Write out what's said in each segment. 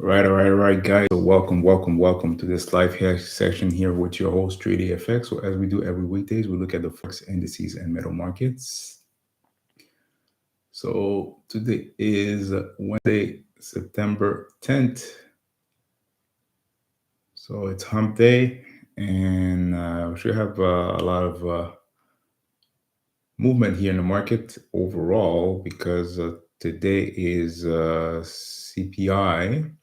All right, guys. So welcome to this live hack session here with your host, TradeFX. So as we do every weekdays, we look at the Forex indices and metal markets. So today is Wednesday, September 10th. So it's hump day, and we should have a lot of movement here in the market overall because today is CPI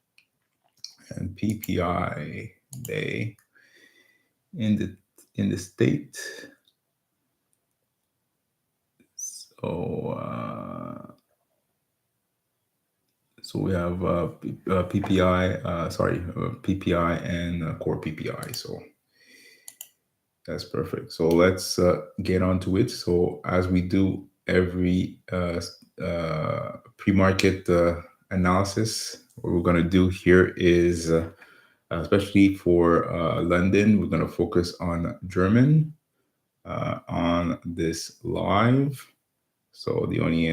and PPI day in the state. So we have PPI and core PPI. So that's perfect. So let's get on to it. So as we do every pre-market analysis, what we're going to do here is, especially for London, we're going to focus on German on this live. So the only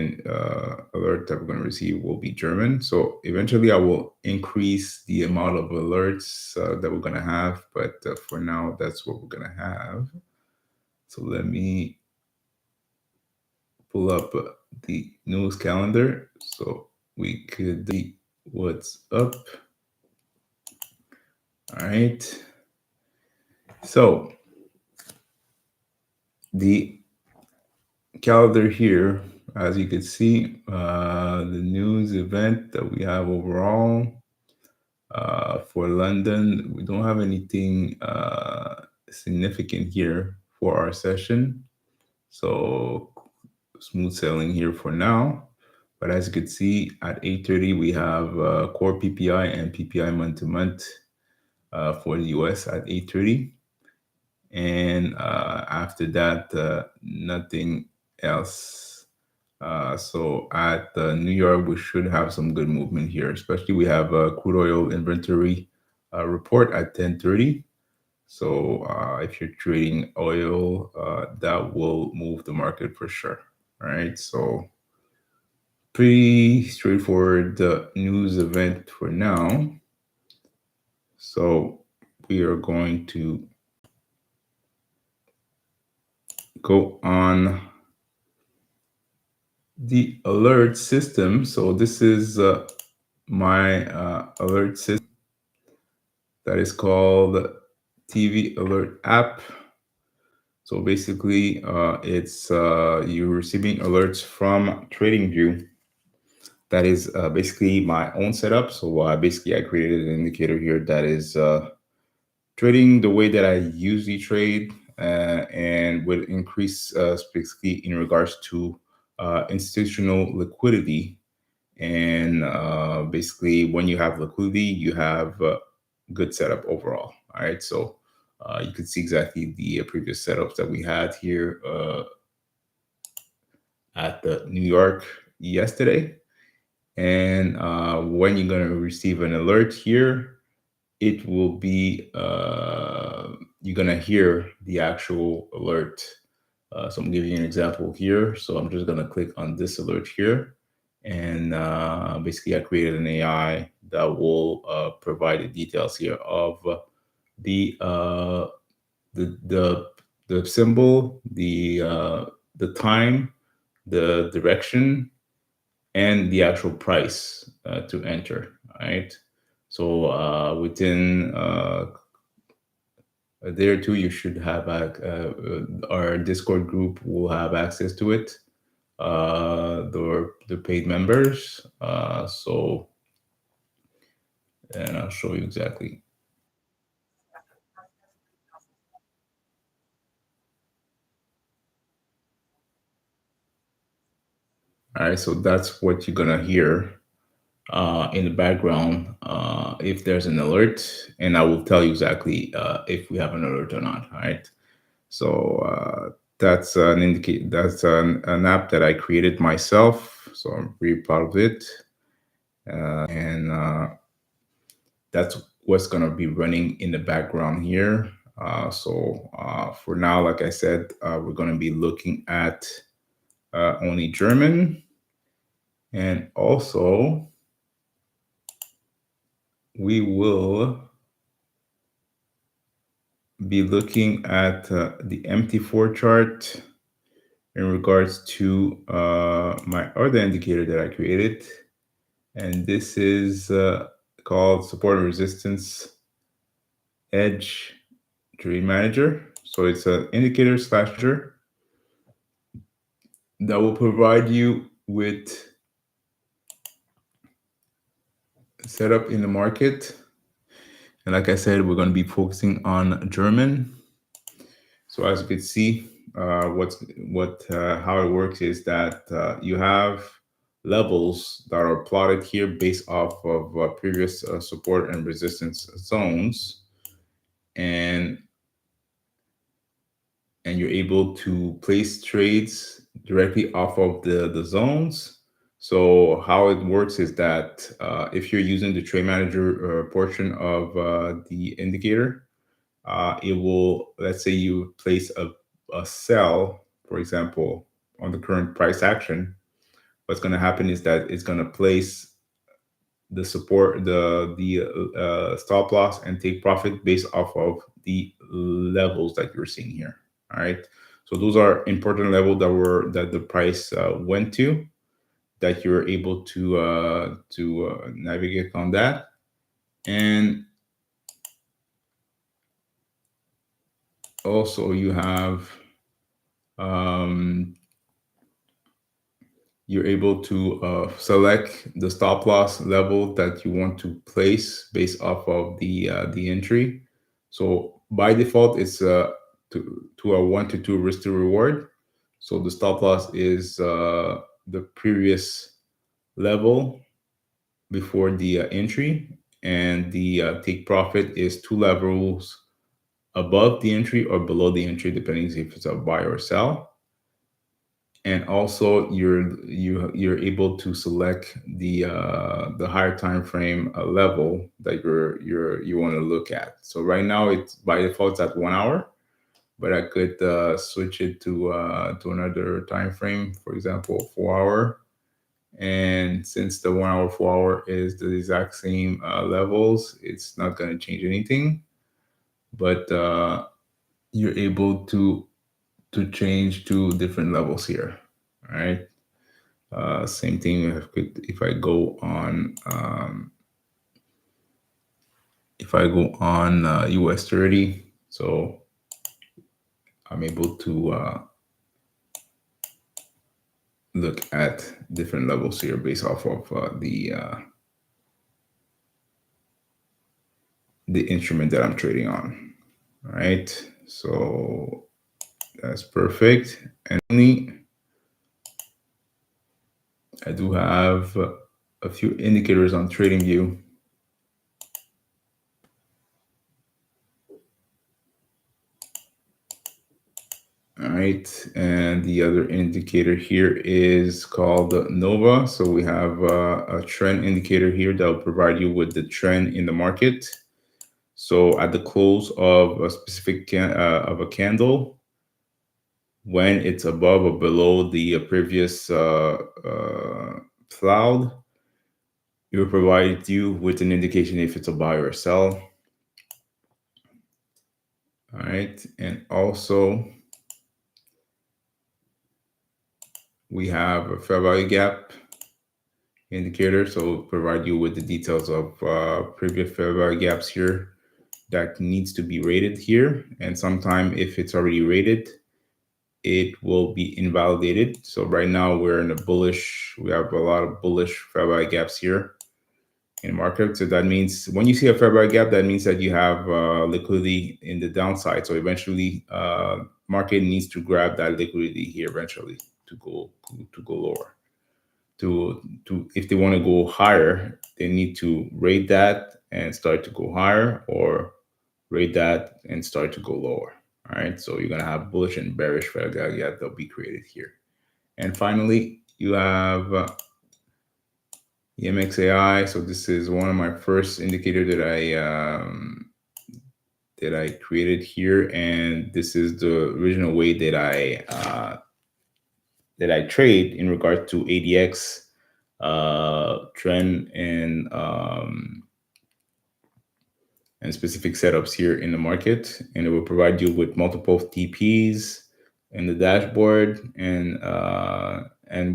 alert that we're going to receive will be German. So eventually I will increase the amount of alerts that we're going to have. But for now, that's what we're going to have. So let me pull up the news calendar so we could see what's up. All right. So the calendar here, as you can see, the news event that we have overall for London, we don't have anything significant here for our session. So smooth sailing here for now. But as you can see, at 8:30, we have core PPI and PPI month-to-month for the US at 8:30. And after that, nothing else. So at New York, we should have some good movement here, especially we have a crude oil inventory report at 10:30. So if you're trading oil, that will move the market for sure. All right. So pretty straightforward news event for now. So we are going to go on the alert system. So this is my alert system that is called TV Alert app. So basically, it's you're receiving alerts from TradingView. That is basically my own setup. So basically, I created an indicator here that is trading the way that I usually trade and would increase specifically in regards to institutional liquidity. And basically, when you have liquidity, you have good setup overall. All right. So you can see exactly the previous setups that we had here at the New York yesterday. And when you're going to receive an alert here, it will be, you're going to hear the actual alert. So I'm giving you an example here. So I'm just going to click on this alert here. And basically, I created an AI that will provide the details here of the the symbol, the time, the direction, and the actual price to enter. All right. So within a day or two, you should have our Discord group will have access to it. The paid members. And I'll show you exactly. All right, so that's what you're gonna hear in the background if there's an alert, and I will tell you exactly if we have an alert or not. All right, so that's an indicate. That's an app that I created myself, so I'm really proud of it, and that's what's gonna be running in the background here. So for now, like I said, we're gonna be looking at only German, and also we will be looking at the MT4 chart in regards to my other indicator that I created. And this is called support and resistance edge trade manager. So it's an indicator slash measure that will provide you with setup in the market. And like I said, we're going to be focusing on German. So as you can see, how it works is that you have levels that are plotted here based off of previous support and resistance zones, and you're able to place trades directly off of the zones. So how it works is that if you're using the trade manager portion of the indicator, it will, let's say you place a sell, for example, on the current price action. What's going to happen is that it's going to place the support, the stop loss and take profit based off of the levels that you're seeing here. All right. So those are important levels that the price went to, that you're able to navigate on that. And also you have you're able to select the stop loss level that you want to place based off of the entry. So by default, it's to a 1 to 2 risk to reward. So the stop loss is the previous level before the entry, and the take profit is 2 levels above the entry or below the entry, depending if it's a buy or sell. And also you're able to select the higher time frame level that you want to look at. So right now it's by default it's at 1 hour, but I could switch it to another time frame, for example 4 hour. And since the 1 hour 4 hour is the exact same levels, it's not going to change anything, but you're able to change to different levels here. All right. Same thing if I go on US30, so I'm able to look at different levels here based off of the instrument that I'm trading on. All right, so that's perfect. And I do have a few indicators on TradingView. All right, and the other indicator here is called Nova. So we have a trend indicator here that will provide you with the trend in the market. So at the close of a specific of a candle, when it's above or below the previous cloud, it will provide you with an indication if it's a buy or a sell. All right, and also we have a fair value gap indicator, so it'll provide you with the details of previous fair value gaps here that needs to be rated here. And sometime if it's already rated, it will be invalidated. So right now we're in a bullish, we have a lot of bullish fair value gaps here in market. So that means when you see a fair value gap, that means that you have liquidity in the downside. So eventually market needs to grab that liquidity here eventually to go lower. To if they want to go higher, they need to rate that and start to go higher, or rate that and start to go lower. All right, so you're gonna have bullish and bearish fair value gap that'll be created here. And finally, you have EMXAI. So this is one of my first indicator that I created here, and this is the original way that I trade in regard to ADX trend and and specific setups here in the market, and it will provide you with multiple TPs in the dashboard, and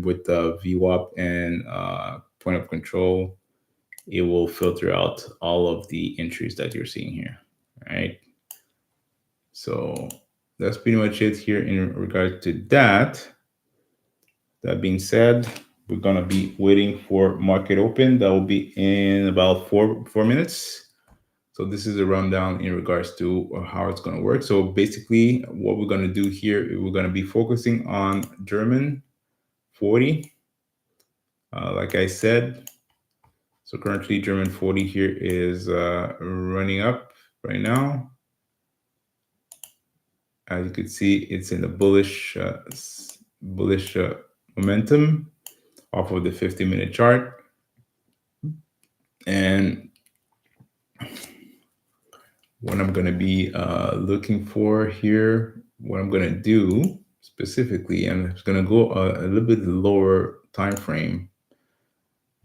with the VWAP and point of control, it will filter out all of the entries that you're seeing here. All right. So that's pretty much it here in regard to that. That being said, we're gonna be waiting for market open. That will be in about four minutes. So this is a rundown in regards to how it's gonna work. So basically, what we're gonna do here, we're gonna be focusing on German 40. Like I said, so currently German 40 here is running up right now. As you can see, it's in a bullish momentum off of the 50-minute chart. And what I'm going to be looking for here, what I'm going to do specifically, and it's going to go a little bit lower time frame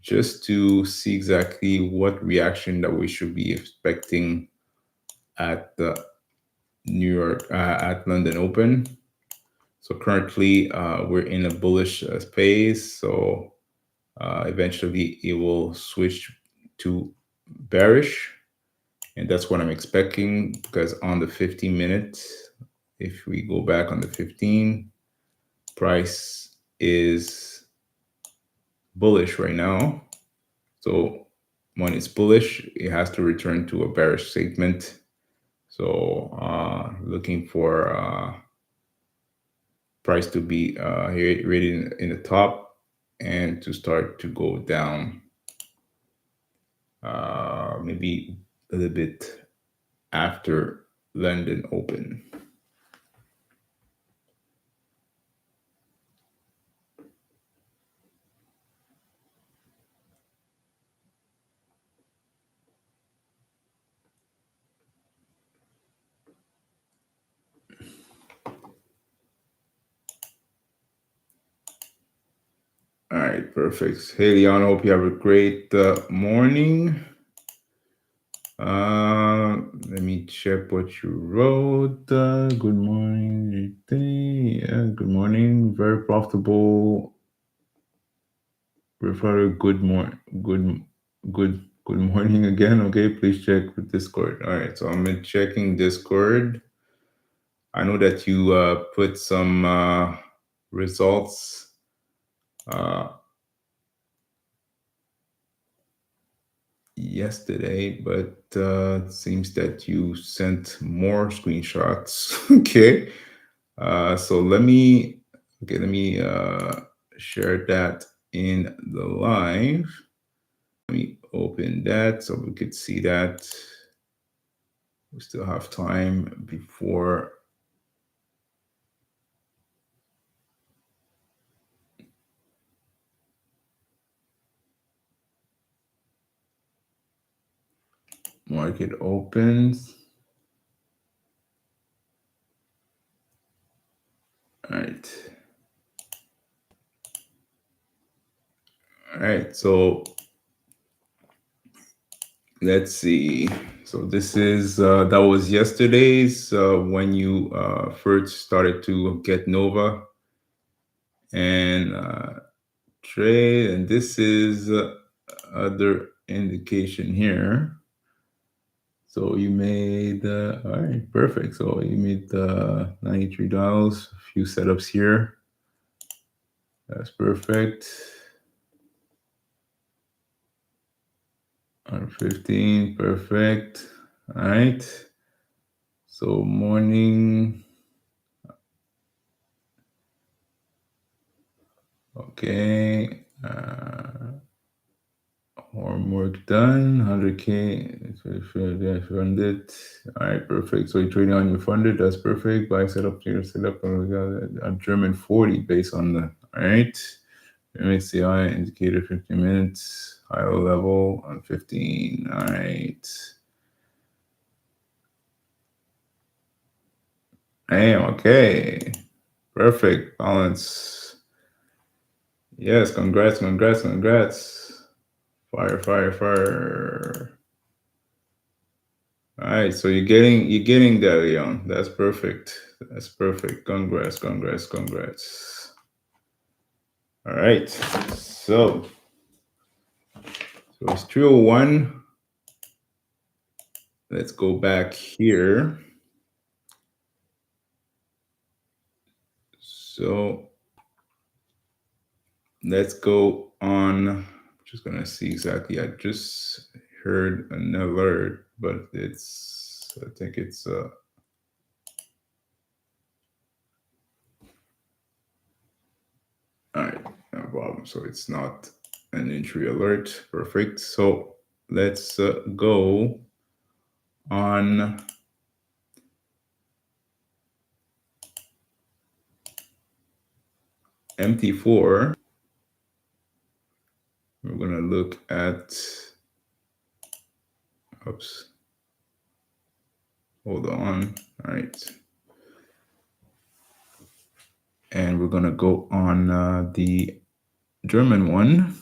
just to see exactly what reaction that we should be expecting at the at London Open. So currently we're in a bullish space. So eventually it will switch to bearish. And that's what I'm expecting, because on the 15-minute, if we go back on the 15, price is bullish right now. So when it's bullish, it has to return to a bearish segment. So looking for price to be here really in the top and to start to go down maybe a little bit after London Open. All right, perfect. Hey, Leon, hope you have a great morning. Let me check what you wrote. Good morning. Yeah, good morning. Very profitable. Refer good morning again. Okay, please check with Discord. All right, so I'm checking Discord. I know that you put some results yesterday, but it seems that you sent more screenshots. Okay, so let me share that in the live. Let me open that so we could see that. We still have time before market opens. All right. All right, so let's see. So this is that was yesterday's when you first started to get Nova and trade, and this is other indication here. So you made all right, perfect. So you made $93. A few setups here. That's perfect. 115, perfect. All right. So morning. Okay. Homework done. 100K. Funded. All right, perfect. So you're trading on your funded. That's perfect. Buy setup, trader setup. We got a German 40 based on the. All right. MXCI indicator 15 minutes. High level on 15. All right. Damn, okay. Perfect. Balance. Yes, congrats. Fire. All right, so you're getting there, Leon. That's perfect. That's perfect. Congrats, congrats, congrats. All right. So it's 301. Let's go back here. So let's go on. I'm just gonna see exactly. I just heard an alert, but I think it's all right, no problem. So it's not an entry alert. Perfect. So let's go on MT4. We're gonna look at, oops, hold on. All right. And we're gonna go on the German one.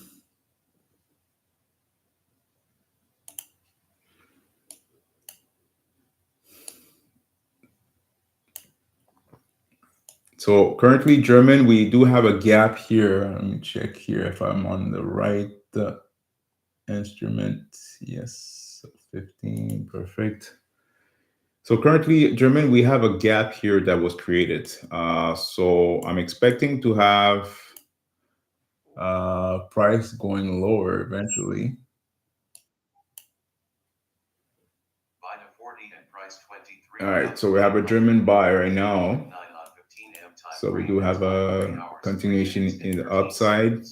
So currently German, we do have a gap here. Let me check here if I'm on the right instrument. Yes, 15, perfect. So currently German, we have a gap here that was created. So I'm expecting to have price going lower eventually. All right, so we have a German buy right now. So we do have a continuation in the upside.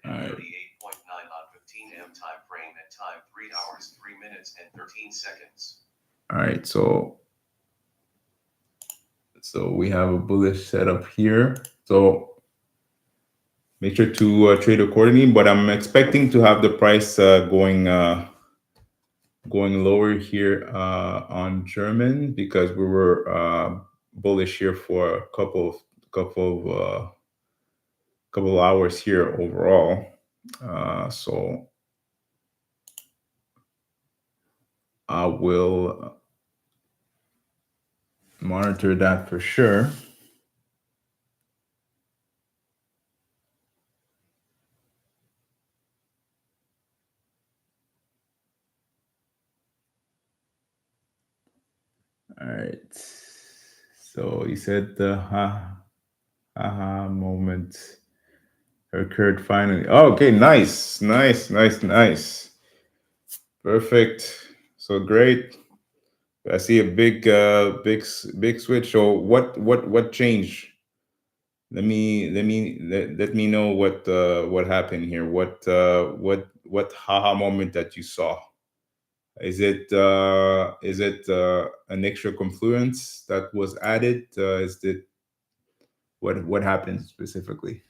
All right. All right, so we have a bullish setup here. So make sure to trade accordingly. But I'm expecting to have the price going lower here on German because we were bullish here for a couple of hours here overall. So I will monitor that for sure. All right. So you said the aha moment occurred finally. Oh, okay, nice, nice, nice, nice. Perfect. So great. I see a big switch. So what changed? Let me know what happened here. What haha moment that you saw? Is it an extra confluence that was added? Is it what happened specifically?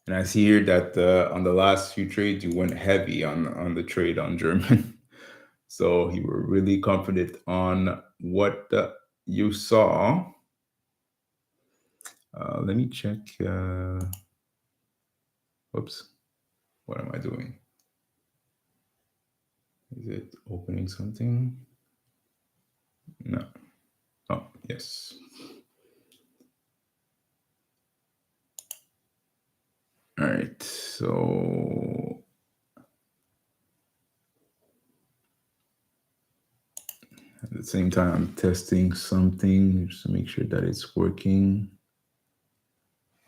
And I see here that on the last few trades you went heavy on the trade on German. So you were really confident on what you saw. Let me check. Whoops. What am I doing? Is it opening something? No. Oh, yes. All right. So at the same time, I'm testing something just to make sure that it's working.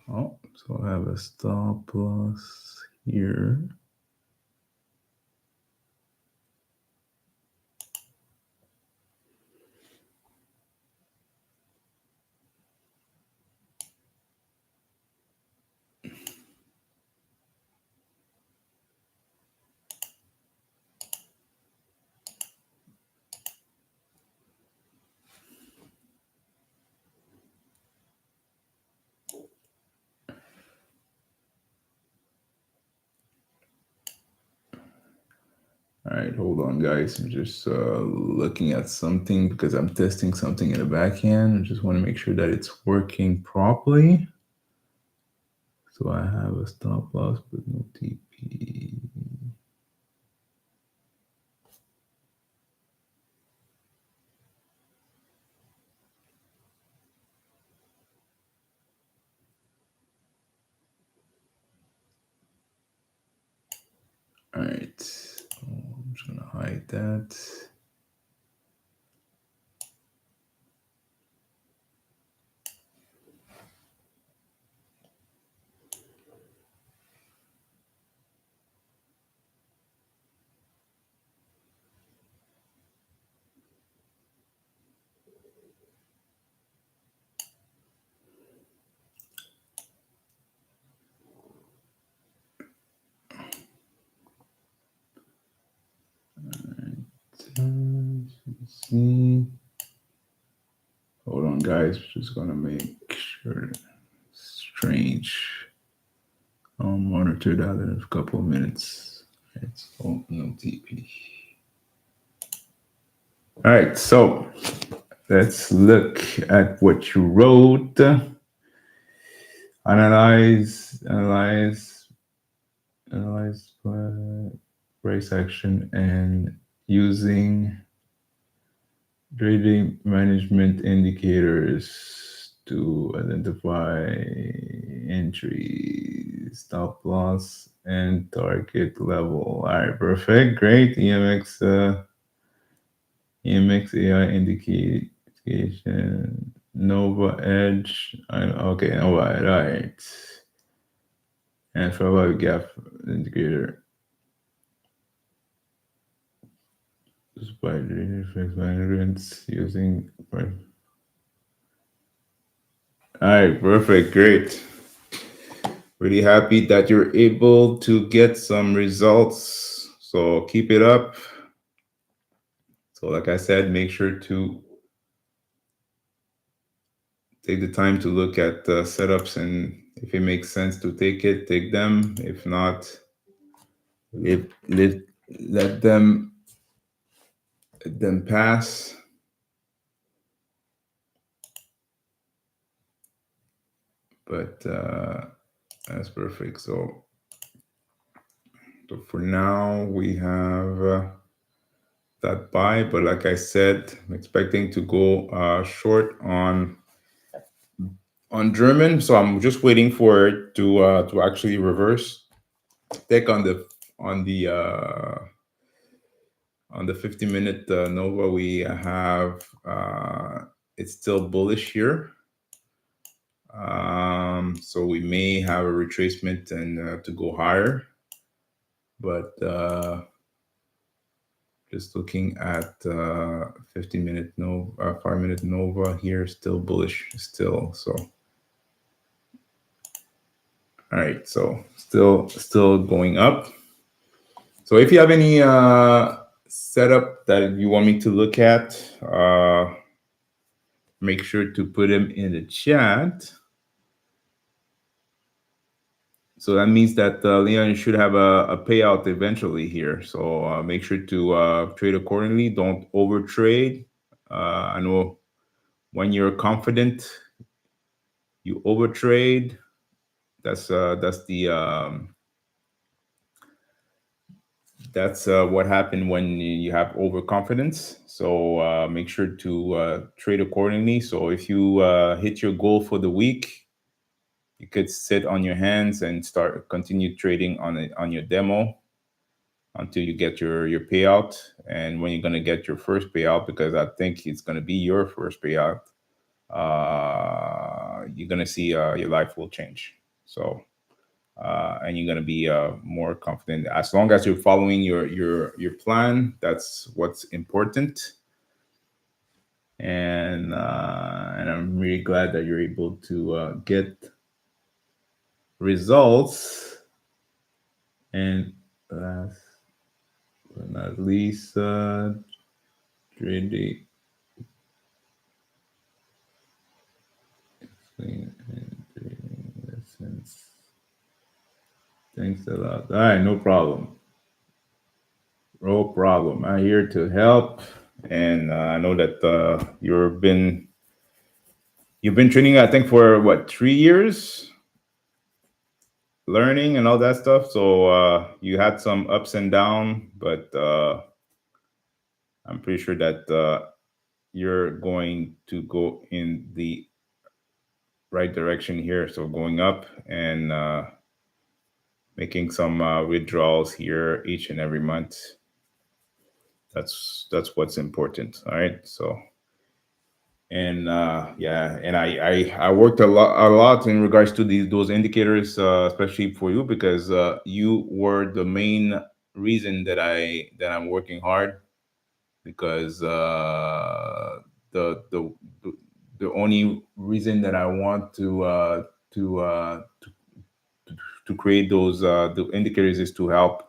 Oh, so I have a stop loss here. All right, hold on, guys. I'm just looking at something because I'm testing something in the back end. I just want to make sure that it's working properly. So I have a stop loss, but no TP. All right, I'm just gonna hide that. Let's see. Hold on, guys. Just gonna make sure. Strange. I'll monitor that in a couple of minutes. It's no TP. All right, so let's look at what you wrote. Analyze price action and using trading management indicators to identify entry, stop loss, and target level. All right, perfect, great. EMX AI indication, Nova Edge. Okay, all right. And for about gap indicator. Despite the effects management using. All right, perfect, great. Really happy that you're able to get some results. So keep it up. So like I said, make sure to take the time to look at setups, and if it makes sense to take it, take them. If not, let them pass. But that's perfect. So for now, we have that buy. But like I said, I'm expecting to go short on German. So I'm just waiting for it to actually reverse. Take on the on the uh, on the 50-minute Nova, we have it's still bullish here. So we may have a retracement and to go higher, but just looking at 50-minute Nova, 5-minute Nova here, still bullish still. So all right, so still going up. So if you have any setup that you want me to look at, make sure to put them in the chat. So that means that Leon should have a payout eventually here. So make sure to trade accordingly. Don't over trade. I know when you're confident, you over trade. That's what happened when you have overconfidence. So make sure to trade accordingly. So if you hit your goal for the week, you could sit on your hands and continue trading on your demo until you get your payout. And when you're going to get your first payout, because I think it's going to be your first payout, you're going to see your life will change. So and you're going to be more confident as long as you're following your plan. That's what's important. And I'm really glad that you're able to get results. And last but not least, trading. Thanks a lot. All right, no problem. No problem. I'm here to help, and I know that you've been training. I think for what 3 years, learning and all that stuff. So you had some ups and down, but I'm pretty sure that you're going to go in the right direction here. So going up and making some withdrawals here each and every month. That's what's important. All right. So and yeah, and I worked a lot in regards to those indicators, especially for you because you were the main reason that I'm working hard because the the the the only reason that I want to to create those the indicators is to help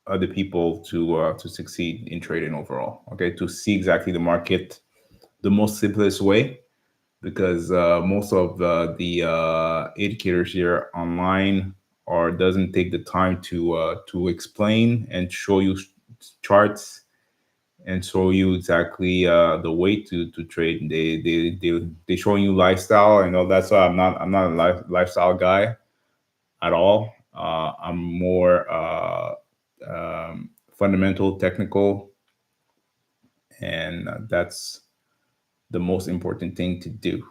other people to succeed in trading overall. Okay, to see exactly the market the most simplest way because most of the indicators here online or doesn't take the time to explain and show you charts and show you exactly the way to trade. They show you lifestyle and all that. So I'm not a lifestyle guy at all. I'm more fundamental, technical, and that's the most important thing to do.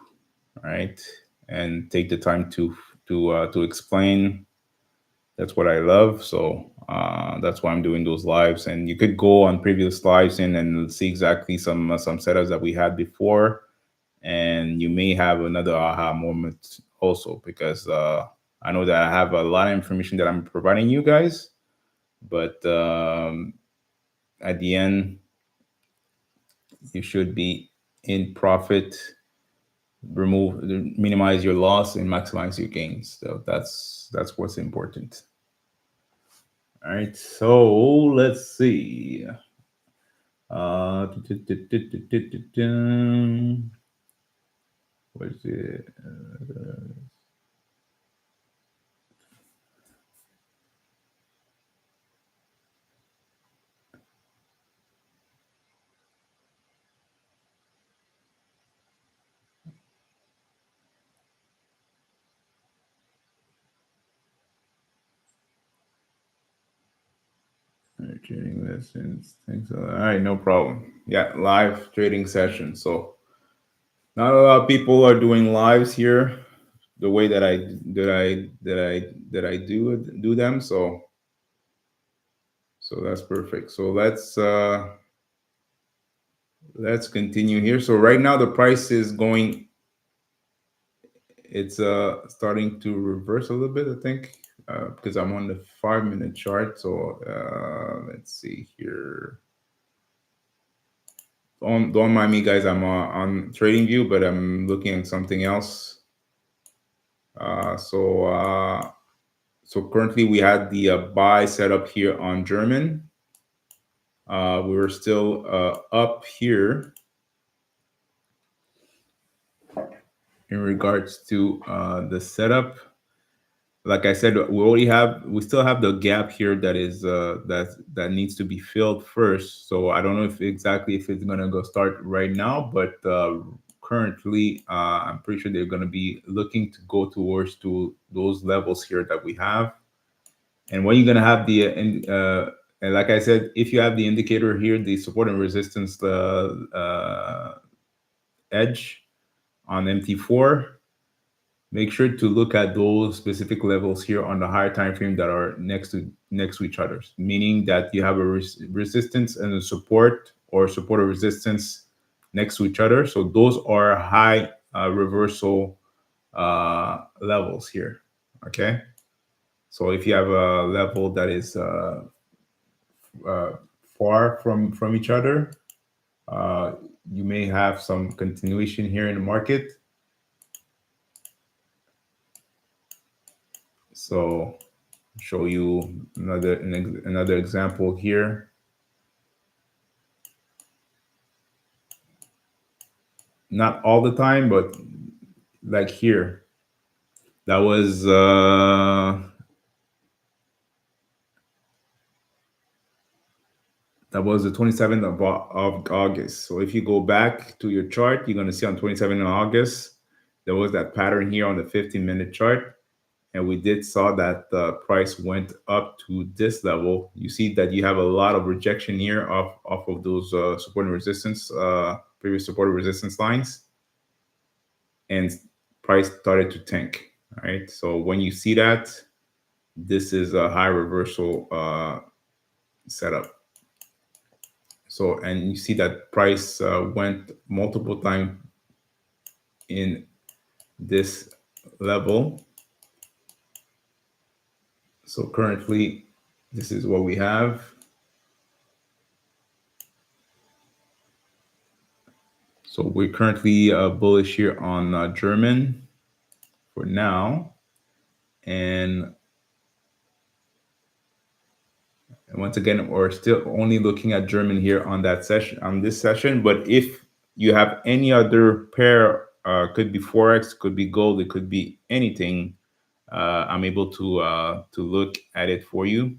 Right, and take the time to explain. That's what I love. So that's why I'm doing those lives. And you could go on previous lives and see exactly some setups that we had before, and you may have another aha moment also because I know that I have a lot of information that I'm providing you guys, but at the end you should be in profit, remove minimize your loss and maximize your gains. So that's what's important. All right, so let's see. uh what's it? Trading lessons, things. All right, no problem. Yeah, live trading session. So not a lot of people are doing lives here the way that I do them. So that's perfect. So let's continue here. So right now the price is going. It's starting to reverse a little bit, I think, because I'm on the 5 minute chart. So let's see here. Don't mind me, guys. I'm on Trading View, but I'm looking at something else. Uh, so uh, so currently we had the buy set up here on German. We were still up here in regards to the setup. Like I said, we still have the gap here that needs to be filled first. So I don't know if it's gonna go start right now, but currently I'm pretty sure they're gonna be looking to go towards to those levels here that we have. And when you're gonna have and like I said, if you have the indicator here, the support and resistance edge on MT4, make sure to look at those specific levels here on the higher time frame that are next to each other, meaning that you have a resistance and a support or support or resistance next to each other. So those are high reversal levels here. Okay, so if you have a level that is uh, far from each other, uh, you may have some continuation here in the market. So show you another example here. Not all the time, but like here, that was was the 27th of August. So if you go back to your chart, you're going to see on 27th of August, there was that pattern here on the 15-minute chart. And we did saw that the price went up to this level. You see that you have a lot of rejection here off of those support and resistance, previous support and resistance lines. And price started to tank. All right. So when you see that, this is a high reversal setup. So, and you see that price went multiple times in this level. So currently, this is what we have. So we're currently bullish here on German for now. And once again, we're still only looking at German here on that session, on this session. But if you have any other pair, could be Forex, could be gold, it could be anything, I'm able to look at it for you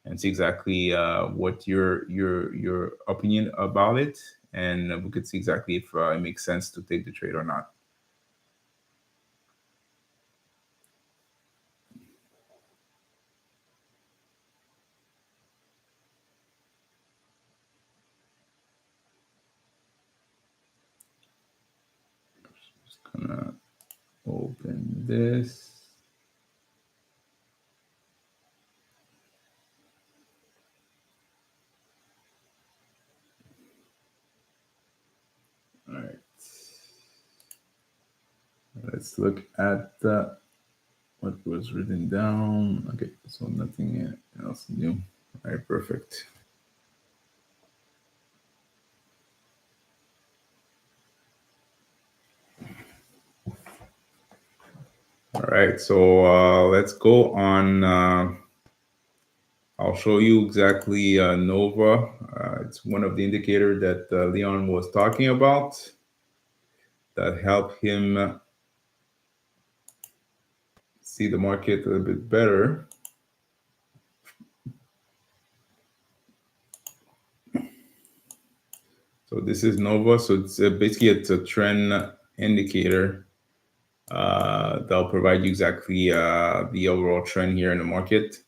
and see exactly what your opinion about it, and we could see exactly if it makes sense to take the trade or not. Just gonna open this. All right. Let's look at what was written down. Okay, so nothing else new. All right, perfect. All right, so let's go on. I'll show you exactly Nova. It's one of the indicators that Leon was talking about that help him see the market a little bit better. So this is Nova. So it's basically it's a trend indicator that'll provide you exactly the overall trend here in the market.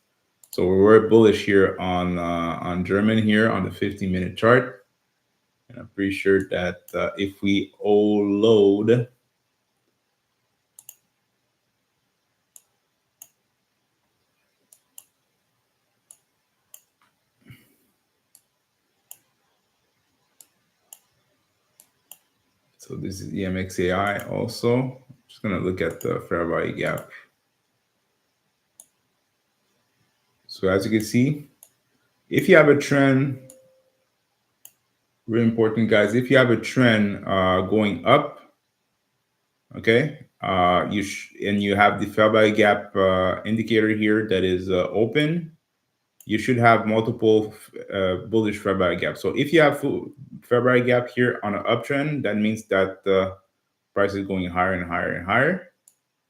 So we're bullish here on German here on the 15-minute chart, and I'm pretty sure that if we all load. So this is EMXAI also. I'm just gonna look at the fair value gap. So as you can see, if you have a trend, really important guys, if you have a trend going up, okay, and you have the fair value gap indicator here that is open, you should have multiple bullish fair value gap. So if you have fair value gap here on an uptrend, that means that the price is going higher and higher and higher.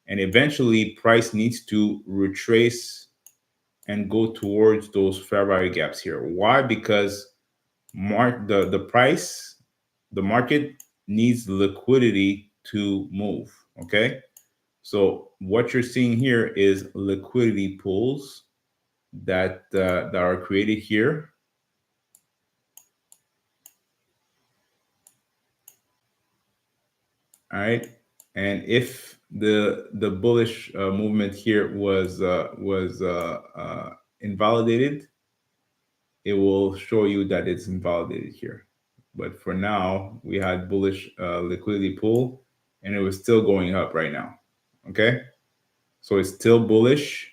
And eventually price needs to retrace and go towards those fair value gaps here. Why? Because the market needs liquidity to move. Okay. So what you're seeing here is liquidity pools that are created here. All right. And if the bullish movement here was invalidated, it will show you that it's invalidated here. But for now, we had bullish liquidity pool, and it was still going up right now. Okay, so it's still bullish.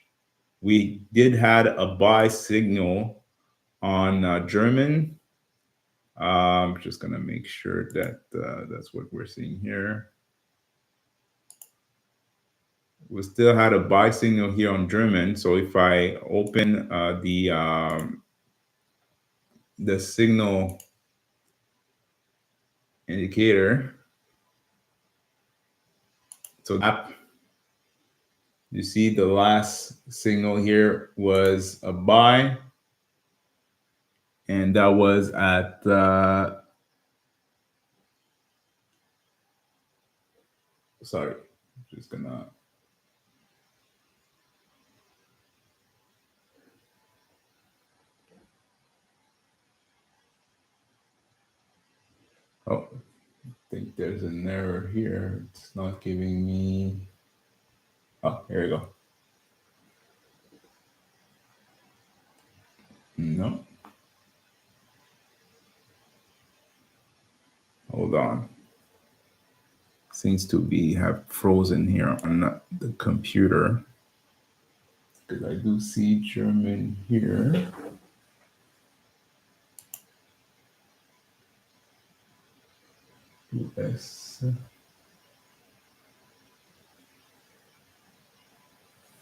We did had a buy signal on German. I'm just gonna make sure that that's what we're seeing here. We still had a buy signal here on German. So if I open the signal indicator, so that you see the last signal here was a buy, and that was at sorry, just gonna oh, I think there's an error here. It's not giving me. Oh, here we go. No, hold on. Seems to be have frozen here on the computer because I do see German here. US.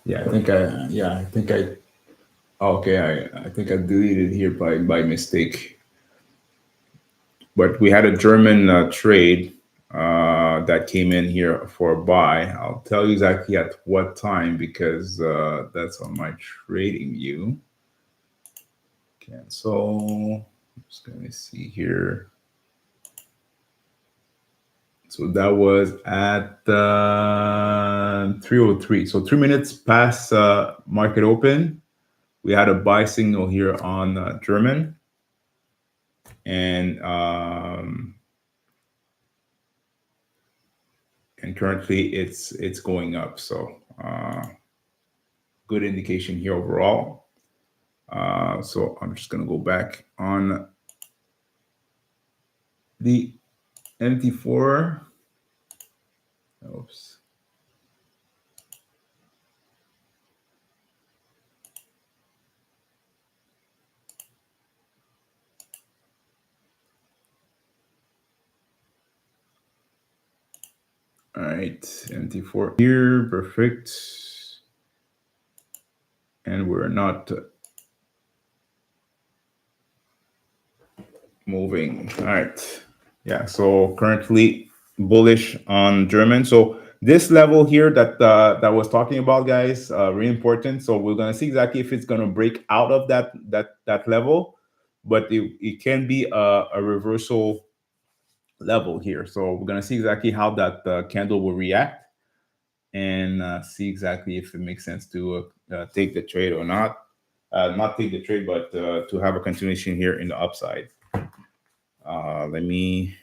Yeah, I think I okay, I think I deleted here by mistake. But we had a German trade that came in here for a buy. I'll tell you exactly at what time because that's on my trading view. Cancel. I'm just gonna see here. So that was at 3:03. So 3 minutes past market open. We had a buy signal here on German, and and currently it's going up. So good indication here overall. So I'm just gonna go back on the MT4. Oops. All right, MT4 here, perfect. And we're not moving. All right. Yeah. So currently bullish on German. So this level here that was talking about, guys, really important. So we're gonna see exactly if it's gonna break out of that level, but it can be a reversal level here. So we're gonna see exactly how that candle will react and see exactly if it makes sense to take the trade or not. Not take the trade, but to have a continuation here in the upside. Let me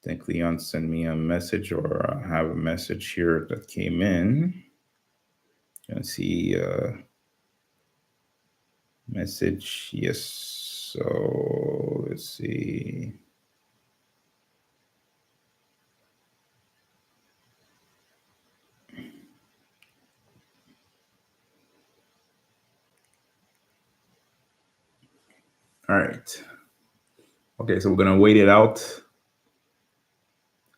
think Leon sent me a message or have a message here that came in. Let's see. Message. Yes. So let's see. All right. Okay, so we're gonna wait it out.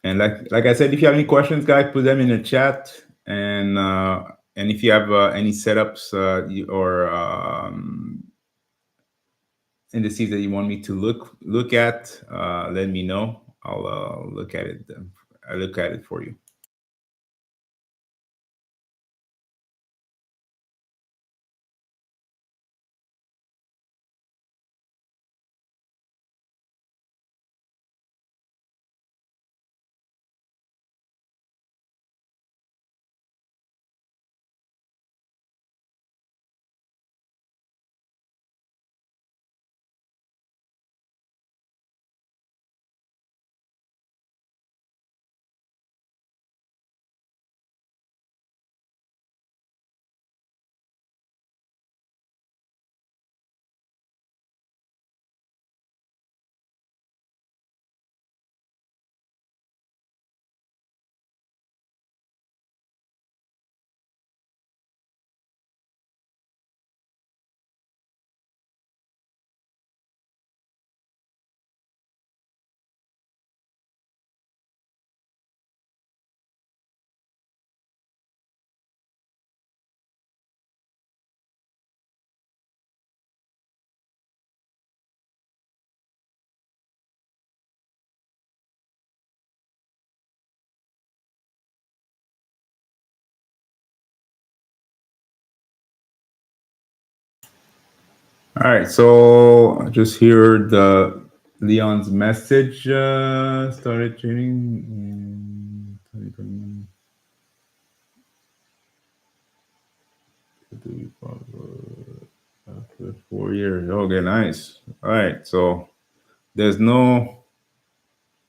And like I said, if you have any questions, guys, put them in the chat. And if you have any setups or indices that you want me to look at, let me know. I'll look at it. I look at it for you. All right, so I just heard Leon's message. Started trading in 2021. After 4 years. Okay, nice. All right, so there's no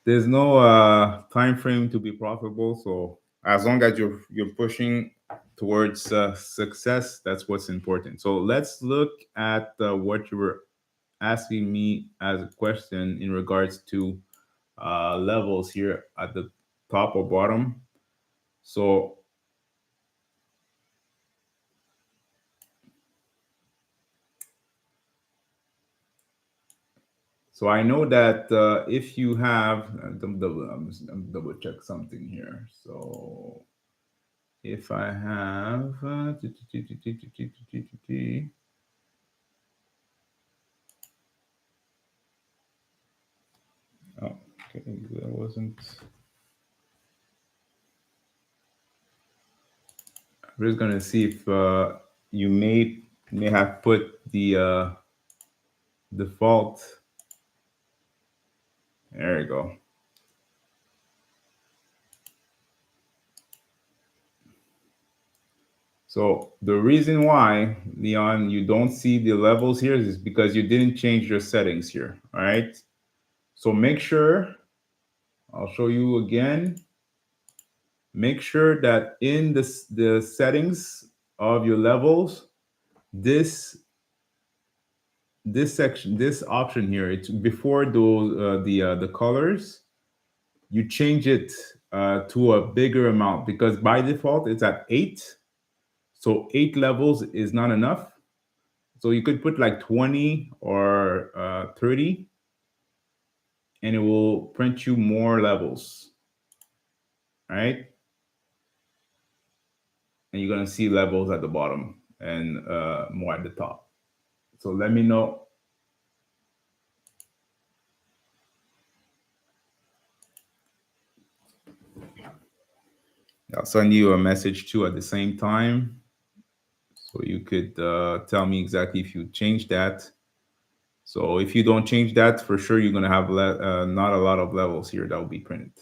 there's no time frame to be profitable. So as long as you're pushing towards success, that's what's important. So let's look at what you were asking me as a question in regards to levels here at the top or bottom. So I know that if you have, I'm double check something here. So if I have, oh, okay, that wasn't. We're just gonna see if you may have put the default. There you go. So the reason why, Leon, you don't see the levels here is because you didn't change your settings here. All right. So make sure, I'll show you again. Make sure that in the settings of your levels, this section, this option here, it's before those the colors, you change it to a bigger amount because by default it's at 8. So 8 levels is not enough. So you could put like 20 or 30, and it will print you more levels, right? And you're gonna see levels at the bottom and more at the top. So let me know. I'll send you a message too at the same time, so you could tell me exactly if you change that. So if you don't change that, for sure you're gonna have not a lot of levels here that will be printed.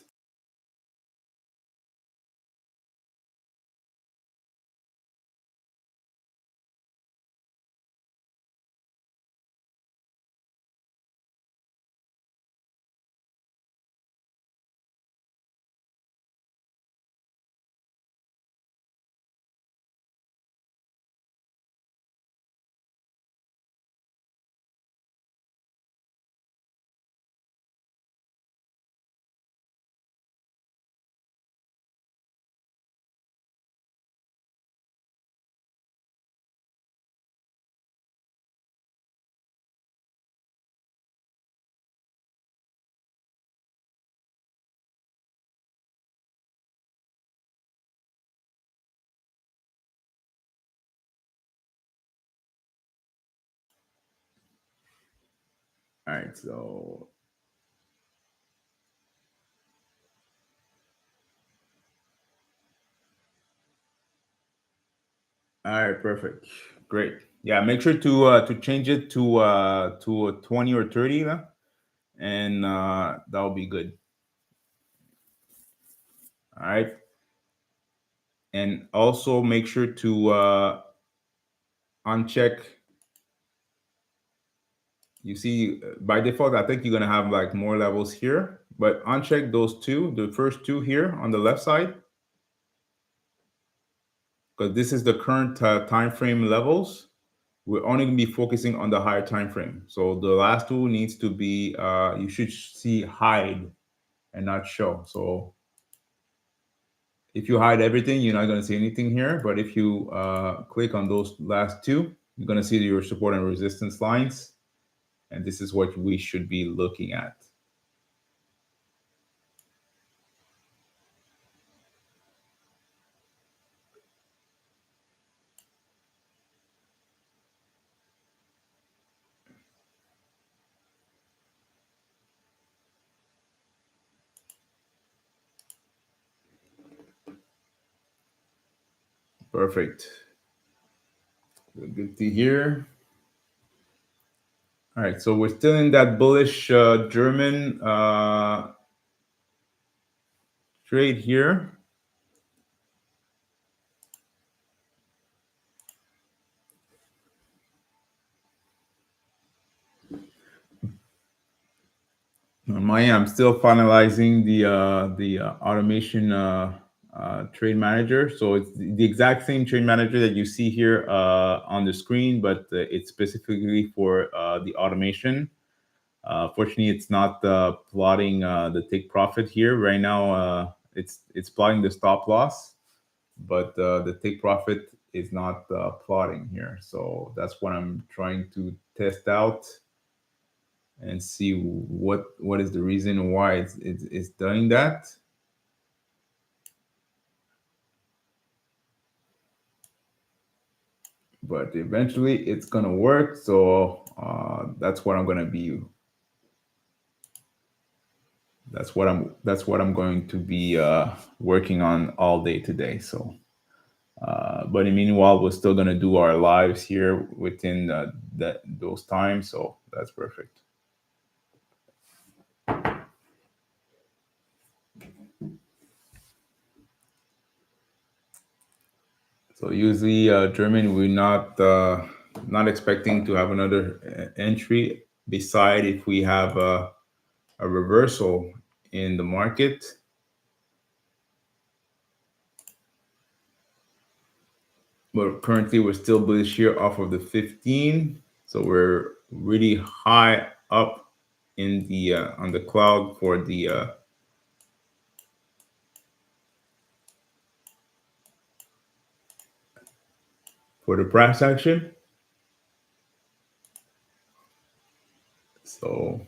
All right, so all right, perfect, great. Yeah, make sure to change it to a 20 or 30, and that'll be good. All right, and also make sure to uncheck. You see, by default, I think you're gonna have like more levels here, but uncheck those two, the first two here on the left side, because this is the current time frame levels. We're only going to be focusing on the higher time frame. So the last two needs to be you should see hide and not show. So if you hide everything, you're not going to see anything here. But if you click on those last two, you're going to see your support and resistance lines, and this is what we should be looking at. Perfect. Good to hear. All right, so we're still in that bullish German trade here. On my end, I'm still finalizing the automation trade manager. So it's the exact same trade manager that you see here on the screen, but it's specifically for the automation. Fortunately, it's not plotting the take profit here right now. It's plotting the stop loss, but the take profit is not plotting here. So that's what I'm trying to test out and see what is the reason why it's doing that. But eventually, it's gonna work. So that's what I'm gonna be. That's what I'm going to be working on all day today. So. But in meanwhile, we're still gonna do our lives here within those times, so that's perfect. So usually, German, we're not expecting to have another entry beside if we have a reversal in the market. But currently, we're still bullish here off of the 15, so we're really high up in the on the cloud for the price action. So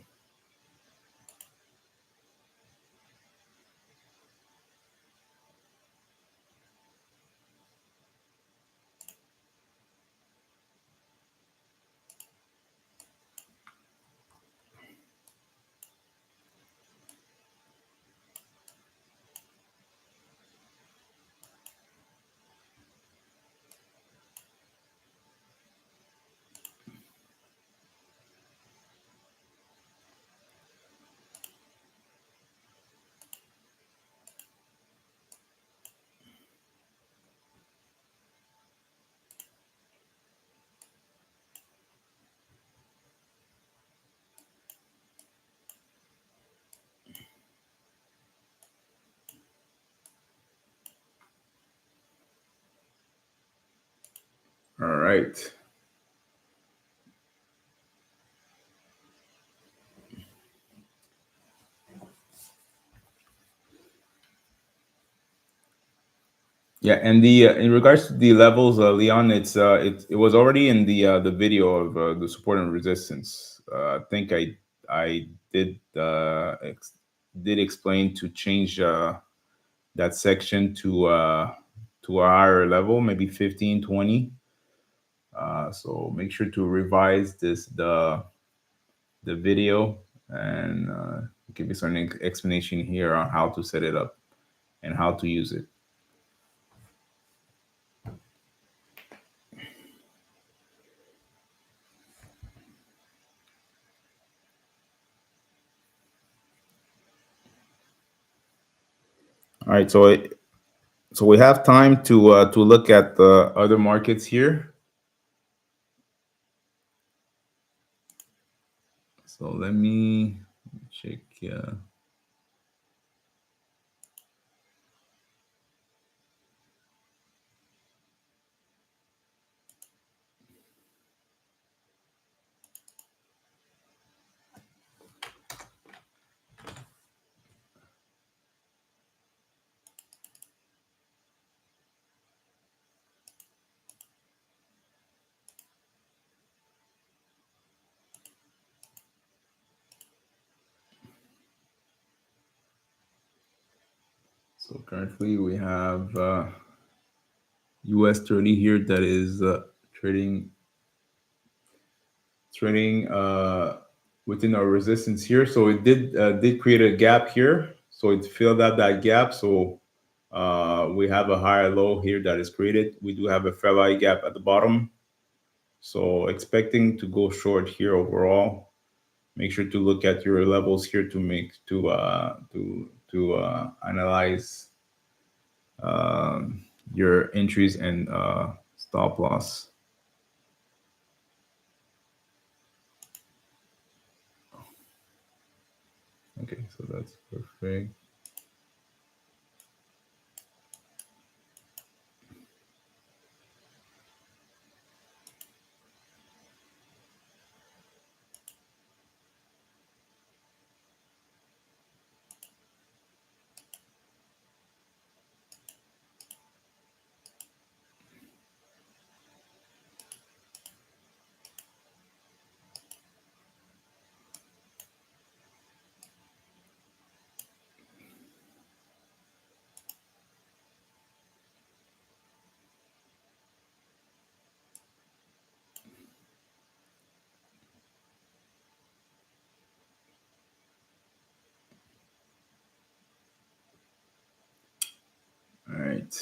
all right. Yeah, and the in regards to the levels, Leon, it was already in the video of the support and resistance. I think I did explain to change that section to a higher level, maybe 15, 20. So make sure to revise the video and give you some explanation here on how to set it up and how to use it. All right, so we have time to look at the other markets here. So let me check. So currently we have US30 here that is trading within our resistance here. So it did create a gap here. So it filled out that gap. So we have a higher low here that is created. We do have a fair value gap at the bottom. So expecting to go short here overall. Make sure to look at your levels here to analyze your entries and stop loss. Okay, so that's perfect. All right.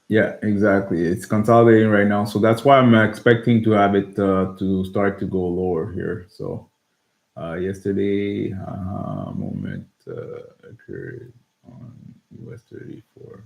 Yeah, exactly. It's consolidating right now, so that's why I'm expecting to have it to start to go lower here. So yesterday, moment occurred on US 34.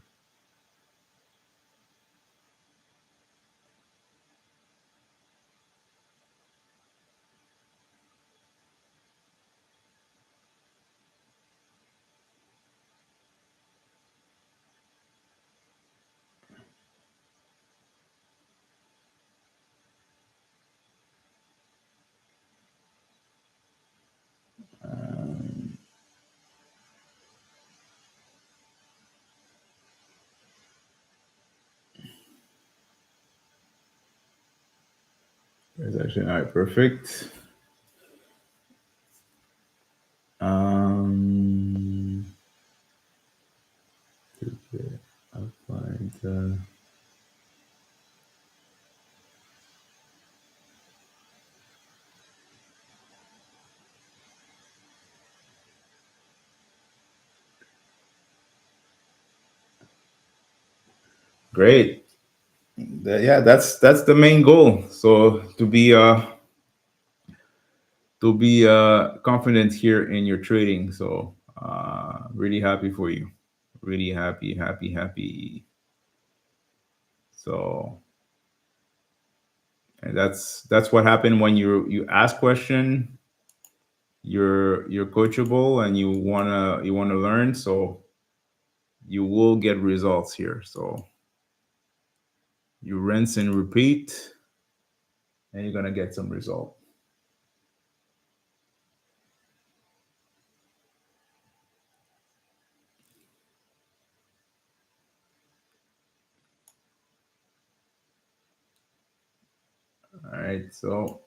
There's actually all right, perfect. Um, okay, I'll find. Great. Yeah, that's the main goal. So to be confident here in your trading. So really happy for you. Really happy, happy, happy. So and that's what happened when you ask question. You're coachable and you wanna learn. So you will get results here. So you rinse and repeat, and you're gonna get some result. All right. So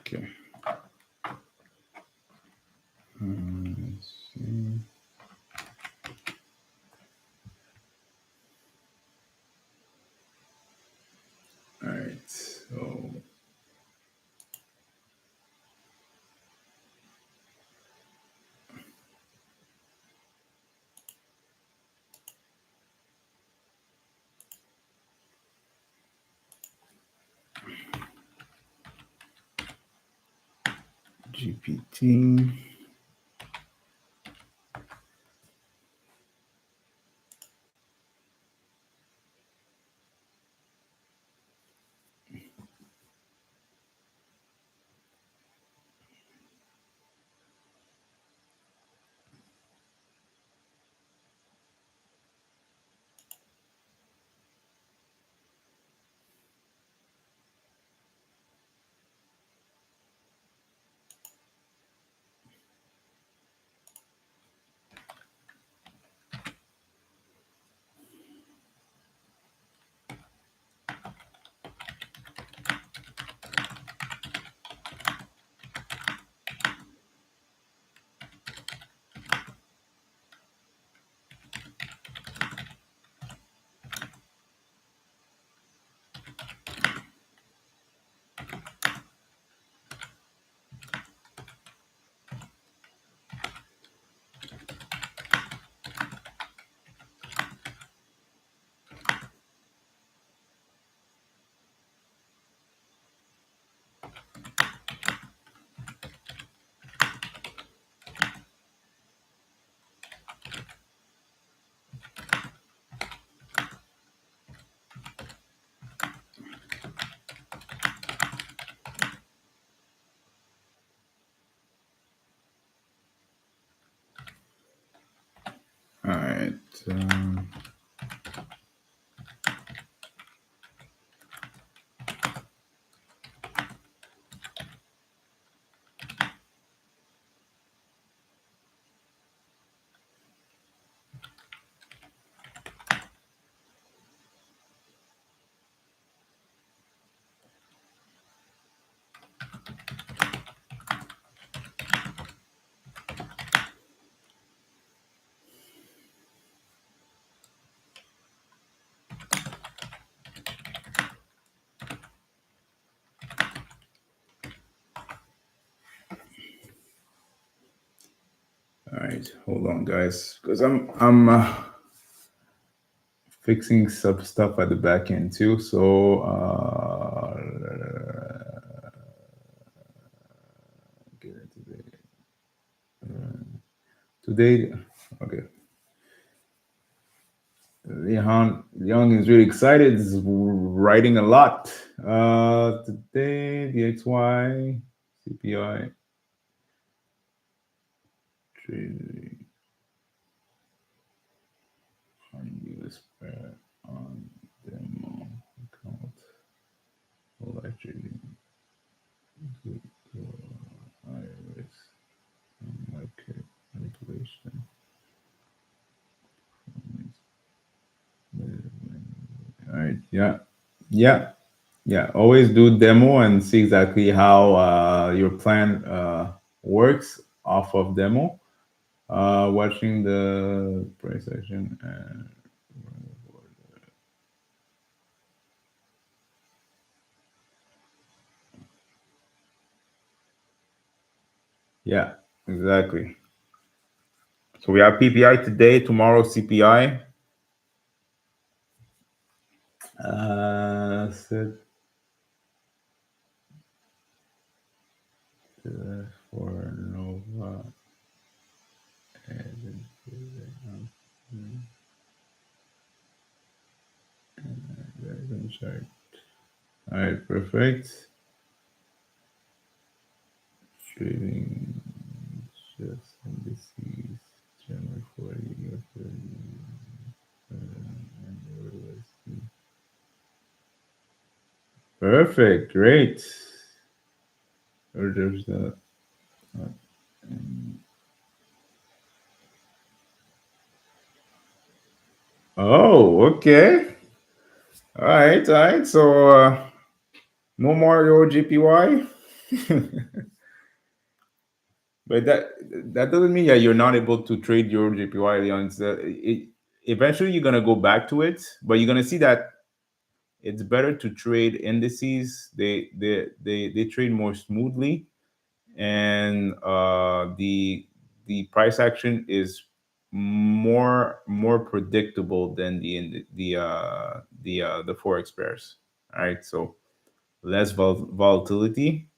okay. Let's see. GPT. All right. All right. Hold on, guys, because I'm fixing some stuff at the back end too. So get into today. Okay. Leon is really excited. He's writing a lot. Today, the XY, CPI, trading on US pair on demo account. Live trading. Good iris market manipulation. All right. Yeah. Yeah. Yeah. Always do demo and see exactly how your plan works off of demo. Watching the price action and yeah, exactly. So we have PPI today, tomorrow CPI. Set for Nova and chart. All right, perfect. Trading just indices, January 40, US 30, and USD. Perfect, great. Or there's the oh, okay. All right, all right. So no more your GPY, but that doesn't mean that you're not able to trade your GPY, Leon. Eventually, you're gonna go back to it, but you're gonna see that it's better to trade indices. They trade more smoothly, and the price action is more predictable than the forex pairs. All right, so less volatility,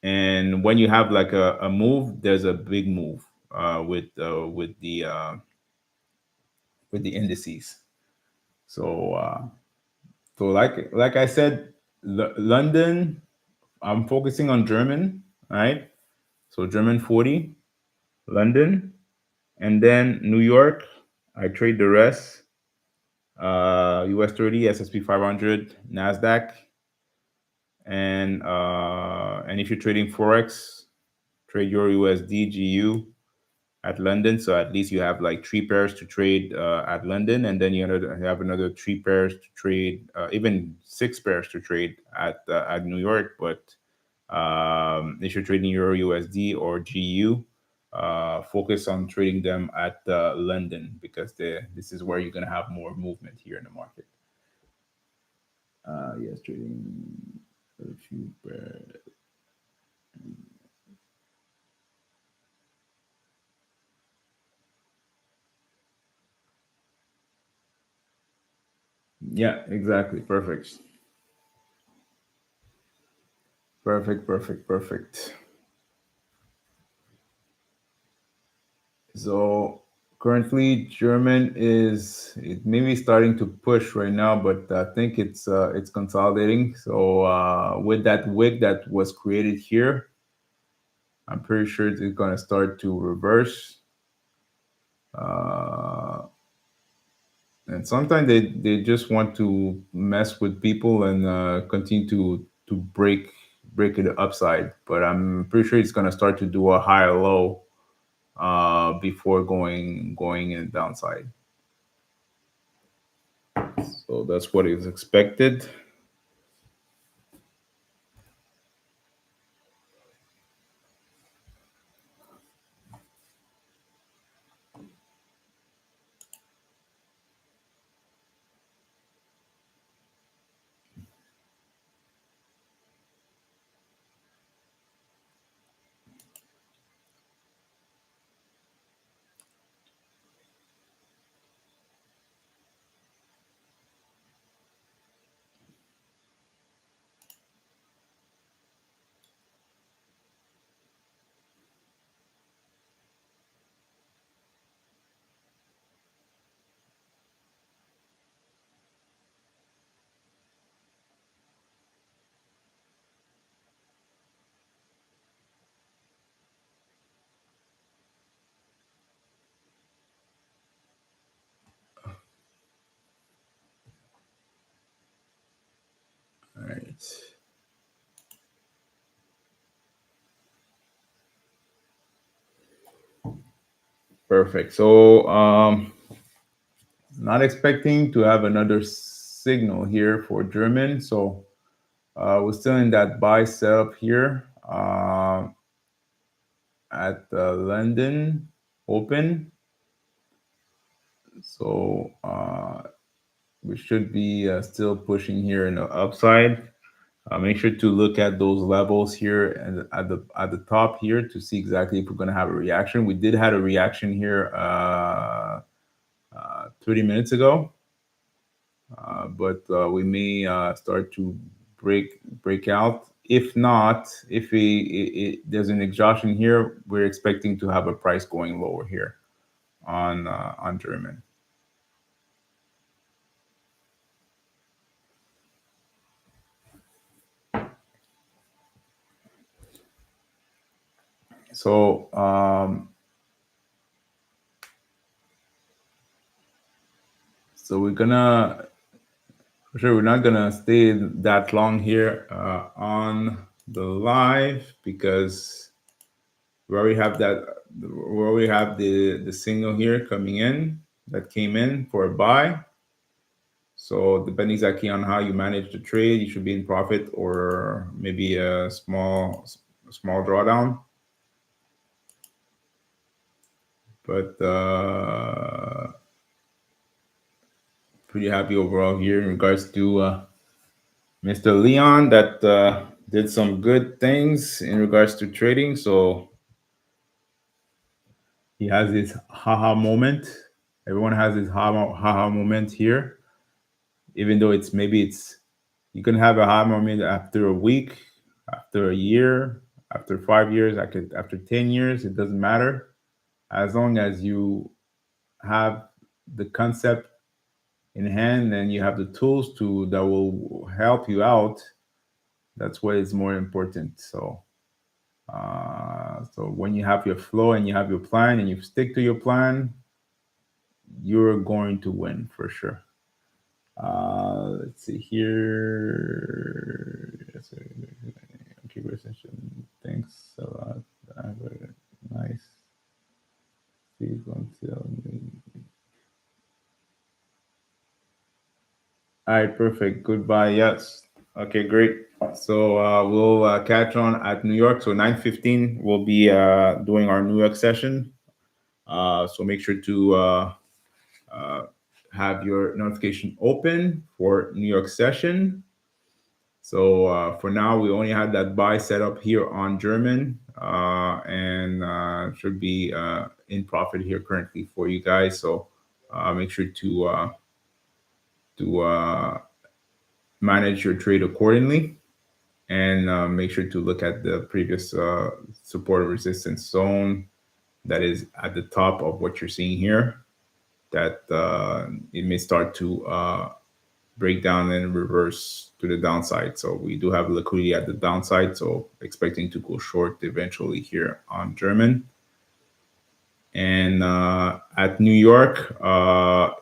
And when you have like a move, there's a big move with the indices. So like I said, London, I'm focusing on German, right? So German 40, London, and then New York. I trade the rest. US30, S&P 500, Nasdaq, and if you're trading Forex, trade your USD, GU at London. So at least you have like three pairs to trade at London, and then have another three pairs to trade, even six pairs to trade at New York. But if you're trading Euro USD or GU, focus on trading them at London, because this is where you're gonna have more movement here in the market. Yes, trading a few pairs. Yeah, exactly. Perfect. Perfect, perfect, perfect. So currently, German is it maybe starting to push right now, but I think it's consolidating. So with that wick that was created here, I'm pretty sure it's going to start to reverse. Uh, and sometimes they just want to mess with people and continue to break it upside. But I'm pretty sure it's going to start to do a higher low before going in downside. So that's what is expected. All right. Perfect. So not expecting to have another signal here for German. So we're still in that buy setup here at the London Open. So we should be still pushing here in the upside. Make sure to look at those levels here and at the top here to see exactly if we're going to have a reaction. We did have a reaction here 30 minutes ago, but we may start to break out. If not, if there's an exhaustion here, we're expecting to have a price going lower here on German. So we're gonna for sure we're not gonna stay that long here on the live, because we already have the signal here coming in that came in for a buy. So depending exactly on how you manage the trade, you should be in profit or maybe a small drawdown. But pretty happy overall here in regards to Mr. Leon that did some good things in regards to trading. So he has this haha moment. Everyone has this haha moment here, even though it's maybe it's you can have a haha moment after a week, after a year, After 5 years, after 10 years, it doesn't matter. As long as you have the concept in hand and you have the tools to that will help you out, that's what is more important. So when you have your flow and you have your plan and you stick to your plan, you're going to win for sure. Let's see here. Yes, okay, great session. Thanks a lot. Have a nice. Please don't tell me. All right, perfect. Goodbye. Yes. Okay, great. So we'll catch on at New York. So 9:15, we'll be doing our New York session. So make sure to uh, have your notification open for New York session. So for now, we only had that buy set up here on German, and should be in profit here currently for you guys. So make sure to manage your trade accordingly, and make sure to look at the previous support or resistance zone that is at the top of what you're seeing here. That it may start to break down and reverse to the downside. So we do have liquidity at the downside. So expecting to go short eventually here on German. And at New York,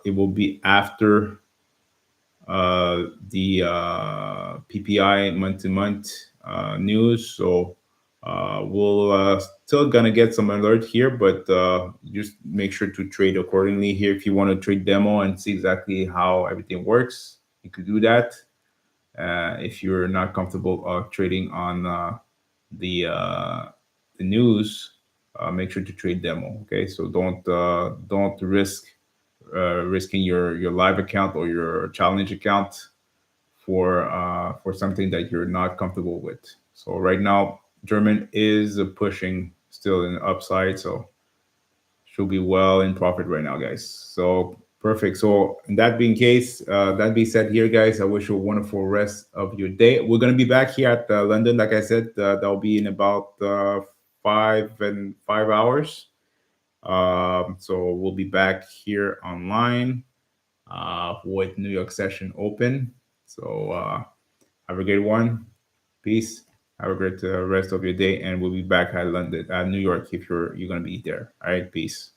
it will be after the PPI month-to-month news. So we'll still gonna get some alert here, but just make sure to trade accordingly here. If you want to trade demo and see exactly how everything works, you could do that. If you're not comfortable trading on the uh, the news, make sure to trade demo. Okay, so don't risk risking your live account or your challenge account for something that you're not comfortable with. So right now, German is pushing still in the upside, so should be well in profit right now, guys. So perfect. So in that being case, that being said, here, guys, I wish you a wonderful rest of your day. We're gonna be back here at London, like I said. That'll be in about 5 hours. So we'll be back here online with New York session open. So have a great one. Peace. Have a great rest of your day, and we'll be back at London, New York, if you're gonna be there. All right, peace.